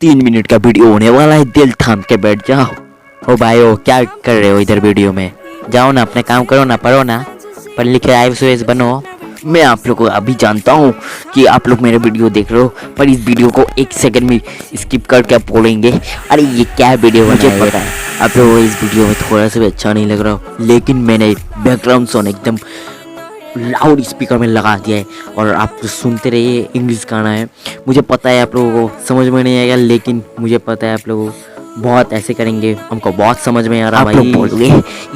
3 minute का video होने वाला है, दिल थाम के बैठ जाओ। ओ भाई ओ क्या कर रहे हो इधर वीडियो में? जाओ ना, अपने काम करो ना, पढ़ो ना, पढ़ लिखे आईएएस बनो। मैं आप लोगों को अभी जानता हूँ कि आप लोग मेरे वीडियो देख रहे हो, पर इस वीडियो को 1 सेकंड में स्किप करके आप बोलेंगे अरे ये क्या वीडियो बनाया। मुझे पता है आप लोगों को इस वीडियो में थोड़ा सा भी अच्छा नहीं लग रहा हो, लेकिन मैंने बैकग्राउंड साउंड एकदम लाउड स्पीकर में लगा दिया है और आप तो सुनते रहिए। इंग्लिश गाना है, मुझे पता है आप लोगों को समझ में नहीं आएगा, लेकिन मुझे पता है आप लोगों बहुत ऐसे करेंगे, हमको बहुत समझ में आ रहा है। आप लोग बोलोगे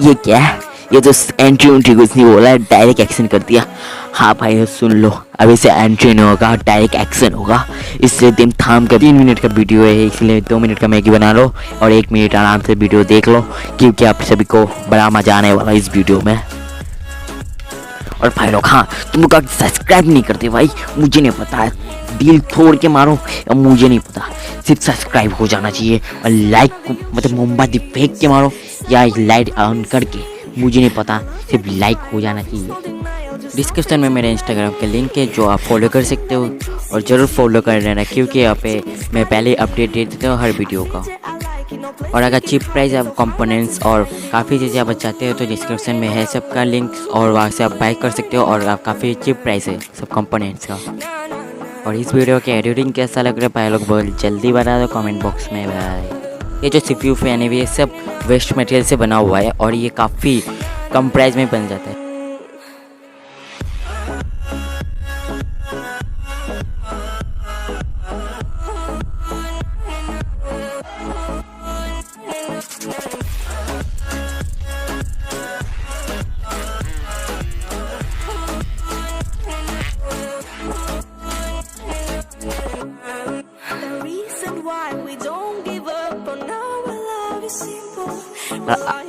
ये क्या है, ये तो एंट्री कुछ नहीं बोला है, डायरेक्ट एक्शन कर दिया। हाँ भाई सुन लो, अभी से एंट्री नहीं होगा, डायरेक्ट एक्शन होगा, इसलिए दिल थाम कर। 3 मिनट का वीडियो है, इसलिए 2 मिनट का मैगी बना लो और 1 मिनट आराम से वीडियो देख लो, क्योंकि आप सभी को बड़ा मजा आने वाला है इस वीडियो में। और भाई लोग हाँ, तुम लोग सब्सक्राइब नहीं करते भाई, मुझे नहीं पता है, दिल तोड़ के मारो या मुझे नहीं पता, सिर्फ सब्सक्राइब हो जाना चाहिए। और लाइक को मतलब मोमबत्ती फेंक के मारो या लाइट ऑन करके, मुझे नहीं पता, सिर्फ लाइक हो जाना चाहिए। डिस्क्रिप्शन में मेरे इंस्टाग्राम के लिंक है जो आप फॉलो कर सकते हो, और ज़रूर फॉलो कर लेना, क्योंकि यहाँ पे मैं पहले अपडेट दे देता हूँ हर वीडियो का। और अगर चीप प्राइस आप कंपोनेंट्स और काफ़ी चीज़ें आप चाहते हो तो डिस्क्रिप्शन में है सबका लिंक, और वहाँ से आप बाय कर सकते हो, और आप काफ़ी चीप प्राइस है सब कंपोनेंट्स का। और इस वीडियो के एडिटिंग कैसा लग रहा है भाई लोग बहुत जल्दी बता दो कमेंट बॉक्स में भाई। ये जो CPU फैन है ये सब वेस्ट मटेरियल से बना हुआ है और ये काफ़ी कम प्राइस में बन जाता है।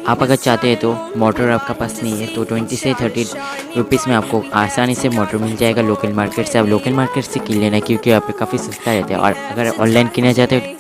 आप अगर चाहते हैं तो मोटर आपका पास नहीं है तो 20 से 30 रुपीज़ में आपको आसानी से मोटर मिल जाएगा लोकल मार्केट से। आप लोकल मार्केट से किन लेना, क्योंकि यहाँ पे काफ़ी सस्ता रहता है। और अगर ऑनलाइन किना चाहते हो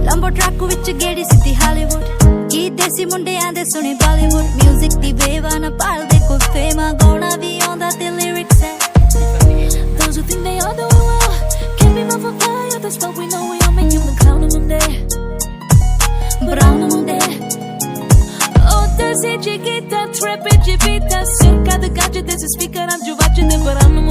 लंबो ट्रक विच गेड़ी सिटी हॉलीवुड की देसी मुंडे आंदे सुने बॉलीवुड म्यूजिक दी बेवाना पाल दे को फेमा गाना भी आंदा ते लिरिक्स है those who think they are doing well can be my fire that's what we know we all make you the clown on day brown on day oh there's a chiquita trap it chipita cerca de calle desse speaker I'm juvache de verano